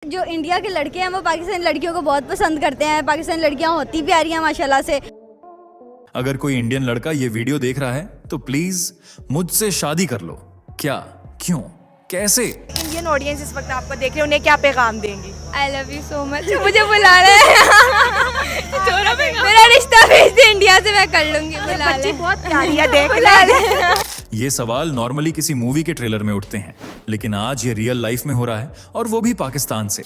जो इंडिया के लड़के हैं वो पाकिस्तानी लड़कियों को बहुत पसंद करते हैं। पाकिस्तानी लड़कियां होती प्यारी हैं माशाल्लाह से। अगर कोई इंडियन लड़का ये वीडियो देख रहा है तो प्लीज मुझसे शादी कर लो। क्या, क्यों, कैसे? इंडियन ऑडियंस इस वक्त आपको देख रहे हैं, उन्हें क्या पैगाम देंगी? I love you so much. मुझे बुला रहे हैं मेरा रिश्ता भेज दे इंडिया से, मैं कर लूंगी। बुला बच्ची ले। बहुत प्यारी है, देख बुला ले। ये सवाल नॉर्मली किसी मूवी के ट्रेलर में उठते हैं, लेकिन आज ये रियल लाइफ में हो रहा है, और वो भी पाकिस्तान से।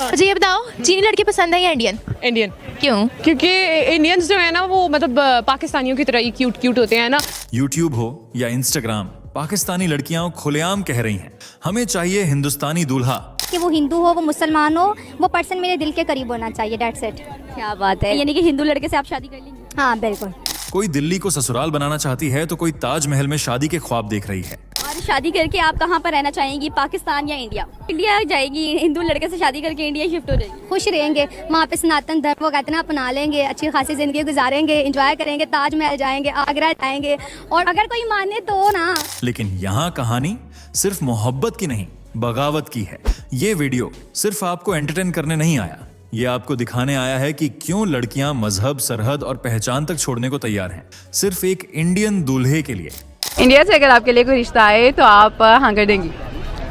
मुझे ये बताओ, चीनी लड़के पसंद है या इंडियन? इंडियन। क्यों? क्योंकि इंडियंस जो है ना वो मतलब पाकिस्तानियों की तरह ही क्यूट क्यूट होते हैं ना। यूट्यूब हो या इंस्टाग्राम, पाकिस्तानी लड़कियां खुलेआम कह रही हैं, हमें चाहिए हिंदुस्तानी दूल्हा। कि वो हिंदू हो, वो मुसलमान हो, वो पर्सन मेरे दिल के करीब होना चाहिए। That's it. क्या बात है, यानी कि हिंदू लड़के से आप शादी कर लेंगे? हाँ बिल्कुल। कोई दिल्ली को ससुराल बनाना चाहती है तो कोई ताजमहल में शादी के ख्वाब देख रही है। और शादी करके आप कहाँ पर रहना चाहेंगी, पाकिस्तान या इंडिया? इंडिया जाएगी, हिंदू लड़के से शादी करके इंडिया शिफ्ट हो जाएगी। खुश रहेंगे वहाँ पे, सनातन धर्म वो कहते हैं ना, अपना लेंगे, अच्छी खासी जिंदगी गुजारेंगे, एंजॉय करेंगे, ताजमहल जाएंगे, आगरा जाएंगे, और अगर कोई माने तो ना। लेकिन यहाँ कहानी सिर्फ मोहब्बत की नहीं, बगावत की है। ये वीडियो सिर्फ आपको एंटरटेन करने नहीं आया, ये आपको दिखाने आया है कि क्यों लड़कियां मजहब, सरहद और पहचान तक छोड़ने को तैयार हैं, सिर्फ एक इंडियन दूल्हे के लिए। इंडिया से अगर आपके लिए कोई रिश्ता आए तो आप हाँ कर देंगी?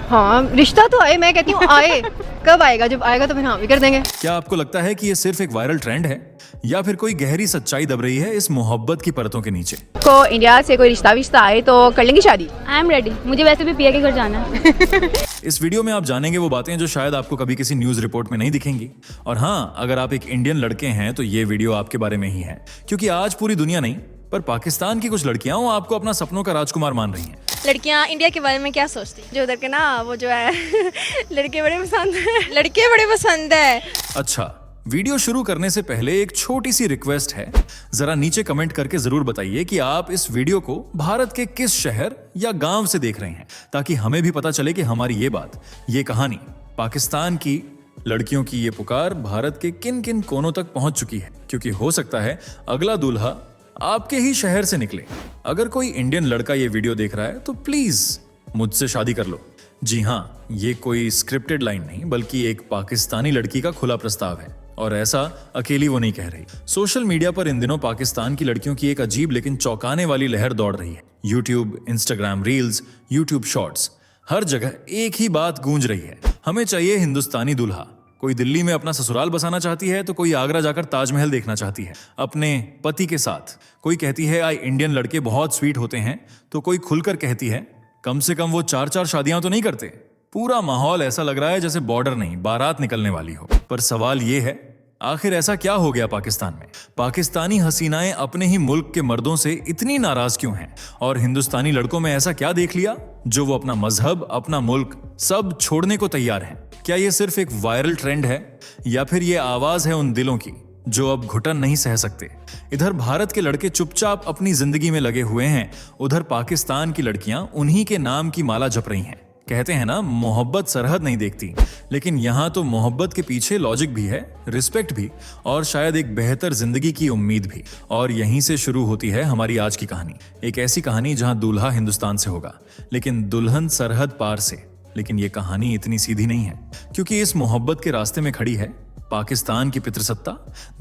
हाँ, रिश्ता तो आए, मैं कहती हूँ आए। कब आएगा? जब आएगा तो फिर हाँ भी कर देंगे। क्या आपको लगता है कि ये सिर्फ एक वायरल ट्रेंड है, या फिर कोई गहरी सच्चाई दब रही है इस मोहब्बत की परतों के नीचे? को इंडिया से कोई रिश्ता आए तो कर लेंगी शादी? आई एम रेडी, मुझे वैसे भी पिया के घर जाना है। इस वीडियो में आप जानेंगे वो बातें जो शायद आपको कभी किसी न्यूज रिपोर्ट में नहीं दिखेंगी। और हाँ, अगर आप एक इंडियन लड़के हैं तो ये वीडियो आपके बारे में ही है, क्योंकि आज पूरी दुनिया नहीं पर पाकिस्तान की कुछ लड़कियां आपको अपना सपनों का राजकुमार मान रही हैं। लड़कियां इंडिया के बारे में क्या सोचती? जो उधर के ना वो जो है लड़के बड़े पसंद है। लड़के बड़े पसंद है। अच्छा, वीडियो शुरू करने से पहले एक छोटी सी रिक्वेस्ट है, जरा नीचे कमेंट करके जरूर बताइए कि आप इस वीडियो को भारत के किस शहर या गांव से देख रहे हैं, ताकि हमें भी पता चले कि हमारी ये बात, ये कहानी, पाकिस्तान की लड़कियों की ये पुकार भारत के किन किन कोनों तक पहुंच चुकी है। क्योंकि हो सकता है अगला दूल्हा आपके ही शहर से निकले। अगर कोई इंडियन लड़का ये वीडियो देख रहा है तो प्लीज मुझसे शादी कर लो। जी हाँ, ये कोई स्क्रिप्टेड लाइन नहीं, बल्कि एक पाकिस्तानी लड़की का खुला प्रस्ताव है, और ऐसा अकेली वो नहीं कह रही। सोशल मीडिया पर इन दिनों पाकिस्तान की लड़कियों की एक अजीब लेकिन चौंकाने वाली लहर दौड़ रही है। YouTube, Instagram reels, YouTube shorts, हर जगह एक ही बात गूंज रही है, हमें चाहिए हिंदुस्तानी दूल्हा। कोई दिल्ली में अपना ससुराल बसाना चाहती है तो कोई आगरा जाकर ताजमहल देखना चाहती है अपने पति के साथ। कोई कहती है आई इंडियन लड़के बहुत स्वीट होते हैं, तो कोई खुलकर कहती है कम से कम वो 4-4 शादियां तो नहीं करते। पूरा माहौल ऐसा लग रहा है जैसे बॉर्डर नहीं, बारात निकलने वाली हो। पर सवाल ये है, आखिर ऐसा क्या हो गया पाकिस्तान में? पाकिस्तानी हसीनाएं अपने ही मुल्क के मर्दों से इतनी नाराज क्यों हैं? और हिंदुस्तानी लड़कों में ऐसा क्या देख लिया जो वो अपना मजहब, अपना मुल्क सब छोड़ने को तैयार हैं? क्या ये सिर्फ एक वायरल ट्रेंड है, या फिर ये आवाज है उन दिलों की जो अब घुटन नहीं सह सकते? इधर भारत के लड़के चुपचाप अपनी जिंदगी में लगे हुए हैं, उधर पाकिस्तान की लड़कियां उन्हीं के नाम की माला जप रही हैं। कहते हैं ना, मोहब्बत सरहद नहीं देखती, लेकिन यहाँ तो मोहब्बत के पीछे लॉजिक भी है, रिस्पेक्ट भी, और शायद एक बेहतर जिंदगी की उम्मीद भी। और यहीं से शुरू होती है हमारी आज की कहानी, एक ऐसी कहानी जहाँ दूल्हा हिंदुस्तान से होगा लेकिन दुल्हन सरहद पार से। लेकिन ये कहानी इतनी सीधी नहीं है, क्योंकि इस मोहब्बत के रास्ते में खड़ी है पाकिस्तान की पितृसत्ता,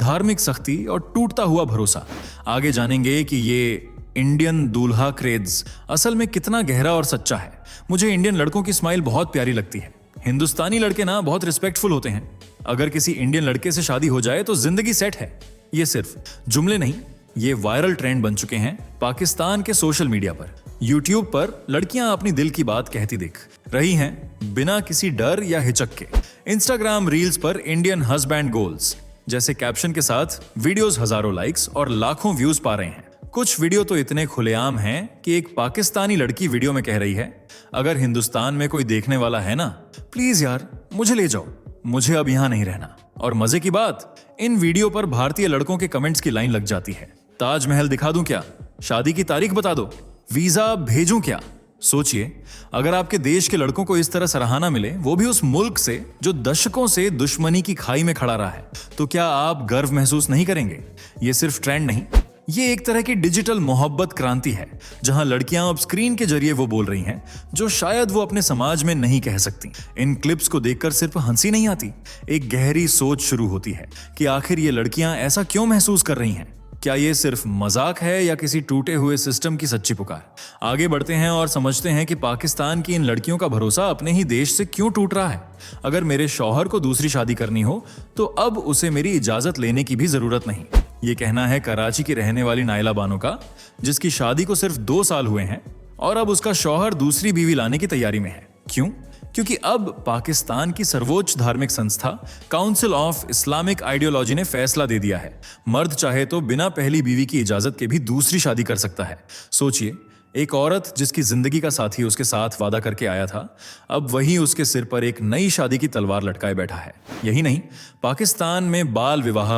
धार्मिक सख्ती और टूटता हुआ भरोसा। आगे जानेंगे कि ये इंडियन दूल्हा क्रेज असल में कितना गहरा और सच्चा है। मुझे इंडियन लड़कों की स्माइल बहुत प्यारी लगती है। हिंदुस्तानी लड़के ना बहुत रिस्पेक्टफुल होते हैं। अगर किसी इंडियन लड़के से शादी हो जाए तो जिंदगी सेट है। ये सिर्फ जुमले नहीं, ये वायरल ट्रेंड बन चुके हैं पाकिस्तान के सोशल मीडिया पर। यूट्यूब पर लड़कियां अपनी दिल की बात कहती दिख रही हैं बिना किसी डर या हिचक के। इंस्टाग्राम रील्स पर इंडियन हस्बैंड गोल्स जैसे कैप्शन के साथ वीडियोस हजारों लाइक्स और लाखों व्यूज पा रहे हैं। कुछ वीडियो तो इतने खुलेआम हैं कि एक पाकिस्तानी लड़की वीडियो में कह रही है, अगर हिंदुस्तान में कोई देखने वाला है ना, प्लीज यार मुझे ले जाओ, मुझे अब यहां नहीं रहना। और मजे की बात, इन वीडियो पर भारतीय लड़कों के कमेंट्स की लाइन लग जाती है, ताजमहल दिखा दूं क्या, शादी की तारीख बता दो, वीजा भेजूं क्या। सोचिए, अगर आपके देश के लड़कों को इस तरह सराहना मिले, वो भी उस मुल्क से जो दशकों से दुश्मनी की खाई में खड़ा रहा है, तो क्या आप गर्व महसूस नहीं करेंगे? ये सिर्फ ट्रेंड नहीं, ये एक तरह की डिजिटल मोहब्बत क्रांति है, जहां लड़कियां अब स्क्रीन के जरिए वो बोल रही हैं जो शायद वो अपने समाज में नहीं कह सकती। इन क्लिप्स को देखकर सिर्फ हंसी नहीं आती, एक गहरी सोच शुरू होती है कि आखिर ये लड़कियां ऐसा क्यों महसूस कर रही हैं। क्या ये सिर्फ मजाक है या किसी टूटे हुए सिस्टम की सच्ची पुकार? आगे बढ़ते हैं और समझते हैं कि पाकिस्तान की इन लड़कियों का भरोसा अपने ही देश से क्यों टूट रहा है। अगर मेरे शौहर को दूसरी शादी करनी हो तो अब उसे मेरी इजाजत लेने की भी जरूरत नहीं। ये कहना है कराची की रहने वाली नाइला बानो का, जिसकी शादी को सिर्फ 2 साल हुए हैं और अब उसका शौहर दूसरी बीवी लाने की तैयारी में है। क्यों? क्योंकि अब पाकिस्तान की सर्वोच्च धार्मिक संस्था काउंसिल ऑफ इस्लामिक आइडियोलॉजी ने फैसला दे दिया है, मर्द चाहे तो बिना पहली बीवी की इजाजत के भी दूसरी शादी कर सकता है। सोचिए, एक औरत जिसकी जिंदगी का साथी उसके साथ वादा करके आया था, अब वही उसके सिर पर एक नई शादी की तलवार लटकाए बैठा है। यही नहीं, पाकिस्तान में बाल विवाह,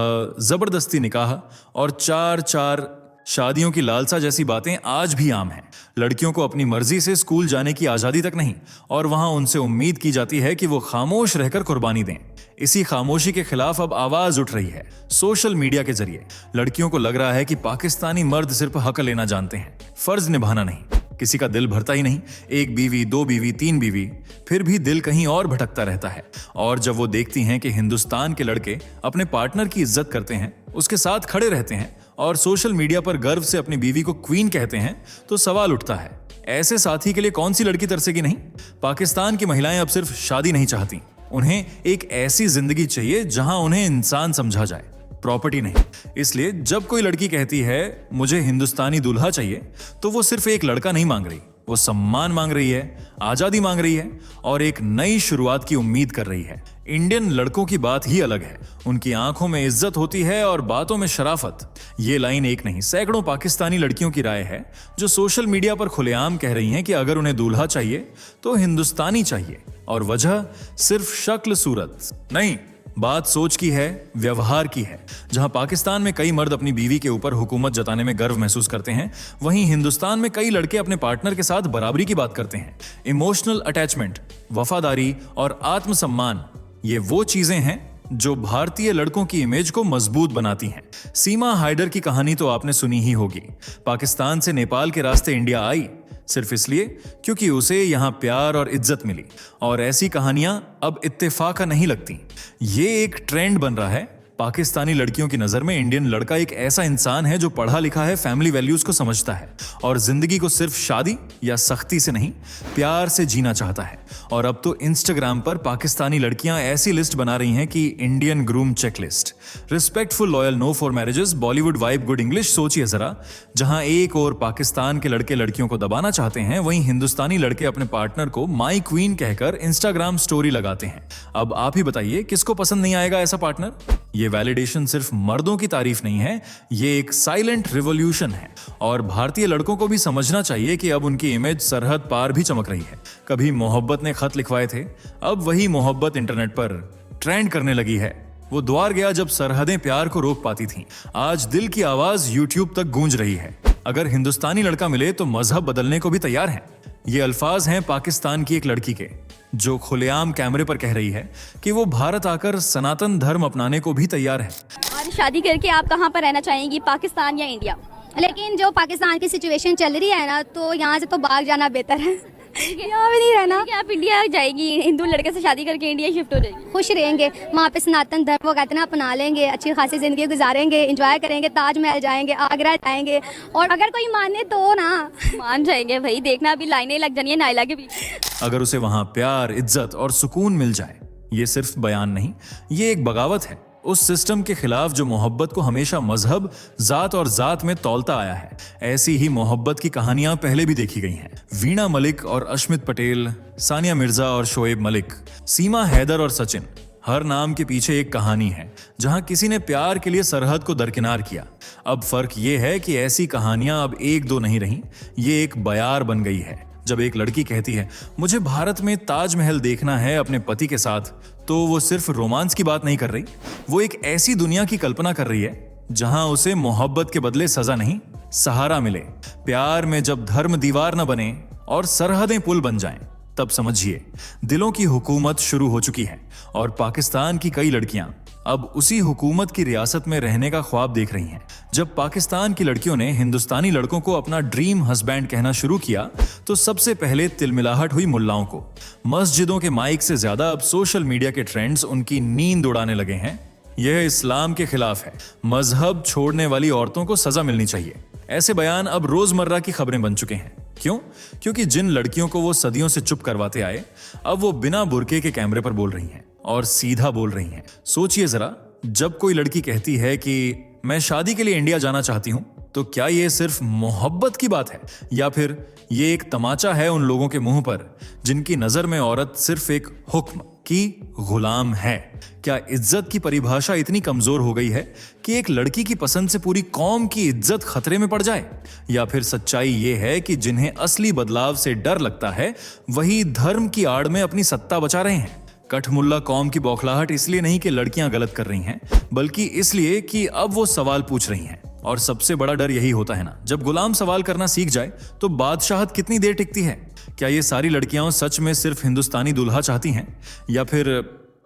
जबरदस्ती निकाह और 4-4 शादियों की लालसा जैसी बातें आज भी आम हैं। लड़कियों को अपनी मर्जी से स्कूल जाने की आजादी तक नहीं, और वहां उनसे उम्मीद की जाती है कि वो खामोश रहकर कुर्बानी दें। इसी खामोशी के खिलाफ अब आवाज उठ रही है सोशल मीडिया के जरिए। लड़कियों को लग रहा है कि पाकिस्तानी मर्द सिर्फ हक लेना जानते हैं, फर्ज निभाना नहीं। किसी का दिल भरता ही नहीं, 1 बीवी, 2 बीवी, 3 बीवी, फिर भी दिल कहीं और भटकता रहता है। और जब वो देखती हैं कि हिंदुस्तान के लड़के अपने पार्टनर की इज्जत करते हैं, उसके साथ खड़े रहते हैं और सोशल मीडिया पर गर्व से अपनी बीवी को क्वीन कहते हैं, तो सवाल उठता है, ऐसे साथी के लिए कौन सी लड़की तरसेगी नहीं? पाकिस्तान की महिलाएं अब सिर्फ शादी नहीं चाहती, उन्हें एक ऐसी जिंदगी चाहिए जहां उन्हें इंसान समझा जाए, प्रॉपर्टी नहीं। इसलिए जब कोई लड़की कहती है मुझे हिंदुस्तानी दूल्हा चाहिए, तो वो सिर्फ एक लड़का नहीं मांग रही, वो सम्मान मांग रही है, आजादी मांग रही है और एक नई शुरुआत की उम्मीद कर रही है। इंडियन लड़कों की बात ही अलग है, उनकी आंखों में इज्जत होती है और बातों में शराफत। ये लाइन एक नहीं, सैकड़ों पाकिस्तानी लड़कियों की राय है जो सोशल मीडिया पर खुलेआम कह रही हैं कि अगर उन्हें दूल्हा चाहिए तो हिंदुस्तानी चाहिए, और वजह सिर्फ शक्ल सूरत नहीं, बात सोच की है, व्यवहार की है। जहां पाकिस्तान में कई मर्द अपनी बीवी के ऊपर हुकूमत जताने में गर्व महसूस करते हैं, वहीं हिंदुस्तान में कई लड़के अपने पार्टनर के साथ बराबरी की बात करते हैं। इमोशनल अटैचमेंट, वफादारी और आत्मसम्मान, ये वो चीजें हैं जो भारतीय लड़कों की इमेज को मजबूत बनाती हैं। सीमा हाइडर की कहानी तो आपने सुनी ही होगी। पाकिस्तान से नेपाल के रास्ते इंडिया आई सिर्फ इसलिए क्योंकि उसे यहाँ प्यार और इज्जत मिली, और ऐसी कहानियां अब इत्तेफाका नहीं लगती। ये एक ट्रेंड बन रहा है। पाकिस्तानी लड़कियों की नजर में इंडियन लड़का एक ऐसा इंसान है जो पढ़ा लिखा है, फैमिली वैल्यूज को समझता है और जिंदगी को सिर्फ शादी या सख्ती से नहीं, प्यार से जीना चाहता है। और अब तो इंस्टाग्राम पर पाकिस्तानी लड़कियां ऐसी लिस्ट बना रही हैं कि Indian groom checklist, respectful, loyal, no for marriages, Bollywood vibe, good English. सोचिए जरा, जहां एक और पाकिस्तान के लड़के लड़कियों को दबाना चाहते हैं, वहीं हिंदुस्तानी लड़के अपने पार्टनर को माई क्वीन कहकर इंस्टाग्राम स्टोरी लगाते हैं। अब आप ही बताइए, किसको पसंद नहीं आएगा ऐसा पार्टनर? ये वैलिडेशन सिर्फ मर्दों की तारीफ नहीं है, ये एक साइलेंट रिवॉल्यूशन है। और भारतीय लड़कों को भी समझना चाहिए कि अब उनकी इमेज सरहद पार भी चमक रही है। कभी मोहब्बत ने खत लिखवाए थे, अब वही मोहब्बत इंटरनेट पर ट्रेंड करने लगी है। वो द्वार गया जब सरहदें प्यार को रोक पाती थीं। आज दिल की आवाज यूट्यूब तक गूंज रही है। अगर हिंदुस्तानी लड़का मिले तो मजहब बदलने को भी तैयार है। ये अल्फाज हैं पाकिस्तान की एक लड़की के, जो खुलेआम कैमरे पर कह रही है कि वो भारत आकर सनातन धर्म अपनाने को भी तैयार है। और शादी करके आप कहाँ पर रहना चाहेंगी, पाकिस्तान या इंडिया? लेकिन जो पाकिस्तान की सिचुएशन चल रही है ना, तो यहाँ से तो भाग जाना बेहतर है, यहाँ भी नहीं रहना। कि आप इंडिया जाएगी, हिंदू लड़के से शादी करके इंडिया शिफ्ट हो जाएगी, खुश रहेंगे वहाँ पे, सनातन धर्म वो कहते हैं ना, अपना लेंगे, अच्छी खासी जिंदगी गुजारेंगे, एंजॉय करेंगे, ताजमहल जाएंगे, आगरा जाएंगे, और अगर कोई माने तो ना मान जाएंगे भाई। देखना अभी लाइनें लग जानी है नाइला के पीछे। अगर उसे वहां प्यार, इज्जत और सुकून मिल जाए, ये सिर्फ बयान नहीं, ये एक बगावत है उस सिस्टम के खिलाफ जो मोहब्बत को हमेशा मजहब, जात और जात में तौलता आया है। ऐसी ही मोहब्बत की कहानियां पहले भी देखी गई हैं। वीणा मलिक और अश्मित पटेल, सानिया मिर्जा और शोएब मलिक, सीमा हैदर और सचिन, हर नाम के पीछे एक कहानी है जहां किसी ने प्यार के लिए सरहद को दरकिनार किया। अब फर्क ये है कि ऐसी कहानियां अब 1-2 नहीं रही, ये एक बयार बन गई है। जब एक लड़की कहती है मुझे भारत में ताजमहल देखना है अपने पति के साथ, तो वो सिर्फ रोमांस की बात नहीं कर रही, वो एक ऐसी दुनिया की कल्पना कर रही है जहां उसे मोहब्बत के बदले सजा नहीं, सहारा मिले। प्यार में जब धर्म दीवार न बने और सरहदें पुल बन जाएं, तब समझिए दिलों की हुकूमत शुरू हो चुकी है। और पाकिस्तान की कई लड़कियां अब उसी हुकूमत की रियासत में रहने का ख्वाब देख रही हैं। जब पाकिस्तान की लड़कियों ने हिंदुस्तानी लड़कों को अपना ड्रीम हस्बैंड कहना शुरू किया तो सबसे पहले तिलमिलाहट हुई मुल्लाओं को। मस्जिदों के माइक से ज्यादा अब सोशल मीडिया के ट्रेंड्स उनकी नींद उड़ाने लगे हैं। यह इस्लाम के खिलाफ है, मजहब छोड़ने वाली औरतों को सजा मिलनी चाहिए। ऐसे बयान अब रोजमर्रा की खबरें बन चुके हैं। क्यों? क्योंकि जिन लड़कियों को वो सदियों से चुप करवाते आए, अब वो बिना बुर्के के कैमरे पर बोल रही हैं और सीधा बोल रही हैं। सोचिए जरा, जब कोई लड़की कहती है कि मैं शादी के लिए इंडिया जाना चाहती हूं, तो क्या ये सिर्फ मोहब्बत की बात है या फिर ये एक तमाचा है उन लोगों के मुंह पर जिनकी नजर में औरत सिर्फ एक हुक्म की गुलाम है? क्या इज्जत की परिभाषा इतनी कमजोर हो गई है कि एक लड़की की पसंद से पूरी कौम की इज्जत खतरे में पड़ जाए? या फिर सच्चाई ये है कि जिन्हें असली बदलाव से डर लगता है वही धर्म की आड़ में अपनी सत्ता बचा रहे हैं? कठमुल्ला कौम की बौखलाहट इसलिए नहीं कि लड़कियां गलत कर रही हैं, बल्कि इसलिए कि अब वो सवाल पूछ रही हैं। और सबसे बड़ा डर यही होता है ना, जब गुलाम सवाल करना सीख जाए तो बादशाहत कितनी देर टिकती है? क्या ये सारी लड़कियां सच में सिर्फ हिंदुस्तानी दूल्हा चाहती हैं या फिर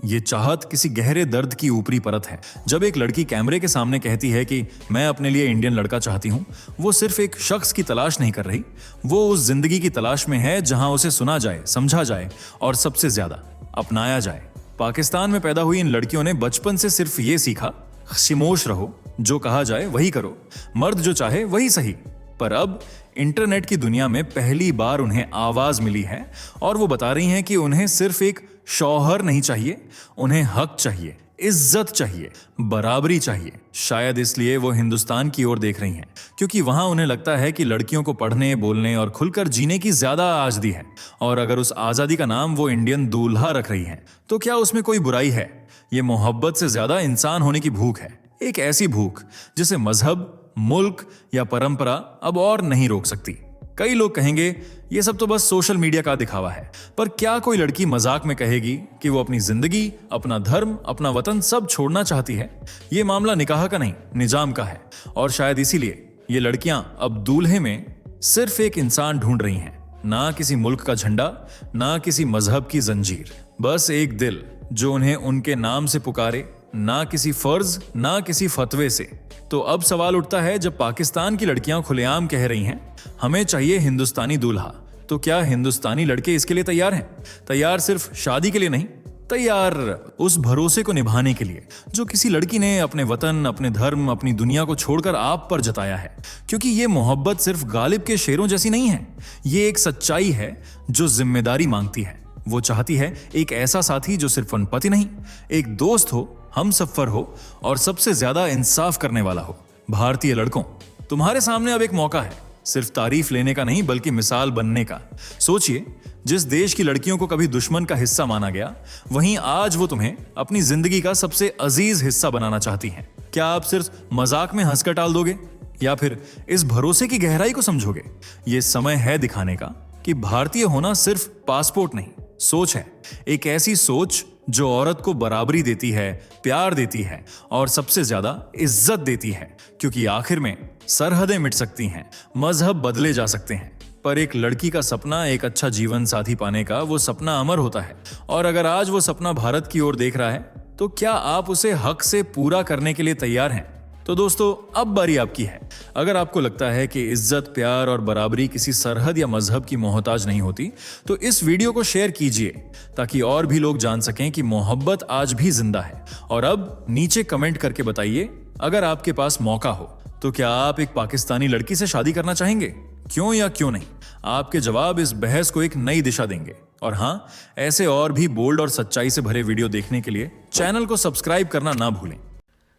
ये चाहत किसी गहरे दर्द की ऊपरी परत है? जब एक लड़की कैमरे के सामने कहती है कि मैं अपने लिए इंडियन लड़का चाहती हूं, वो सिर्फ एक शख्स की तलाश नहीं कर रही, वो उस जिंदगी की तलाश में है जहां उसे सुना जाए, समझा जाए और सबसे ज्यादा अपनाया जाए। पाकिस्तान में पैदा हुई इन लड़कियों ने बचपन से सिर्फ ये सीखा, खामोश रहो, जो कहा जाए वही करो, मर्द जो चाहे वही सही। पर अब इंटरनेट की दुनिया में पहली बार उन्हें आवाज मिली है और वो बता रही हैं कि उन्हें सिर्फ एक शौहर नहीं चाहिए, उन्हें हक चाहिए, इज्जत चाहिए, बराबरी चाहिए। शायद इसलिए वो हिंदुस्तान की ओर देख रही हैं, क्योंकि वहां उन्हें लगता है कि लड़कियों को पढ़ने, बोलने और खुलकर जीने की ज्यादा आजादी है। और अगर उस आजादी का नाम वो इंडियन दूल्हा रख रही हैं, तो क्या उसमें कोई बुराई है? ये मोहब्बत से ज्यादा इंसान होने की भूख है, एक ऐसी भूख जिसे मजहब, मुल्क या परंपरा अब और नहीं रोक सकती। कई लोग कहेंगे ये सब तो बस सोशल मीडिया का दिखावा है, पर क्या कोई लड़की मजाक में कहेगी कि वो अपनी जिंदगी, अपना धर्म, अपना वतन सब छोड़ना चाहती है? ये मामला निकाह का नहीं, निजाम का है। और शायद इसीलिए ये लड़कियां अब दूल्हे में सिर्फ एक इंसान ढूंढ रही हैं, ना किसी मुल्क का झंडा, ना किसी मजहब की जंजीर, बस एक दिल जो उन्हें उनके नाम से पुकारे, ना किसी फर्ज, ना किसी फतवे से। तो अब सवाल उठता है, जब पाकिस्तान की लड़कियां खुलेआम कह रही हैं हमें चाहिए हिंदुस्तानी दूल्हा, तो क्या हिंदुस्तानी लड़के इसके लिए तैयार हैं? तैयार सिर्फ शादी के लिए नहीं, तैयार उस भरोसे को निभाने के लिए जो किसी लड़की ने अपने वतन, अपने धर्म, अपनी दुनिया को छोड़कर आप पर जताया है। क्योंकि ये मोहब्बत सिर्फ गालिब के शेरों जैसी नहीं है, ये एक सच्चाई है जो जिम्मेदारी मांगती है। वो चाहती है एक ऐसा साथी जो सिर्फ पति नहीं, एक दोस्त हो, हमसफर हो और सबसे ज्यादा इंसाफ करने वाला हो। भारतीय लड़कों, तुम्हारे सामने अब एक मौका है, सिर्फ तारीफ लेने का नहीं बल्कि मिसाल बनने का। सोचिए, जिस देश की लड़कियों को कभी दुश्मन का हिस्सा माना गया, वहीं आज वो तुम्हें अपनी जिंदगी का सबसे अजीज हिस्सा बनाना चाहती हैं। क्या आप सिर्फ मजाक में हंसकर टाल दोगे या फिर इस भरोसे की गहराई को समझोगे? ये समय है दिखाने का कि भारतीय होना सिर्फ पासपोर्ट नहीं, सोच है। एक ऐसी सोच जो औरत को बराबरी देती है, प्यार देती है और सबसे ज्यादा इज्जत देती है। क्योंकि आखिर में सरहदें मिट सकती हैं, मजहब बदले जा सकते हैं, पर एक लड़की का सपना, एक अच्छा जीवन साथी पाने का, वो सपना अमर होता है। और अगर आज वो सपना भारत की ओर देख रहा है, तो क्या आप उसे हक से पूरा करने के लिए तैयार हैं? तो दोस्तों, अब बारी आपकी है। अगर आपको लगता है कि इज्जत, प्यार और बराबरी किसी सरहद या मजहब की मोहताज नहीं होती, तो इस वीडियो को शेयर कीजिए ताकि और भी लोग जान सकें कि मोहब्बत आज भी जिंदा है। और अब नीचे कमेंट करके बताइए, अगर आपके पास मौका हो तो क्या आप एक पाकिस्तानी लड़की से शादी करना चाहेंगे? क्यों या क्यों नहीं? आपके जवाब इस बहस को एक नई दिशा देंगे। और हाँ, ऐसे और भी बोल्ड और सच्चाई से भरे वीडियो देखने के लिए चैनल को सब्सक्राइब करना ना भूलें।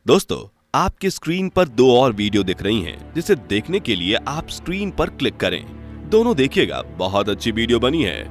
दोस्तों, आपके स्क्रीन पर 2 और वीडियो दिख रही हैं, जिसे देखने के लिए आप स्क्रीन पर क्लिक करें। दोनों देखिएगा, बहुत अच्छी वीडियो बनी है।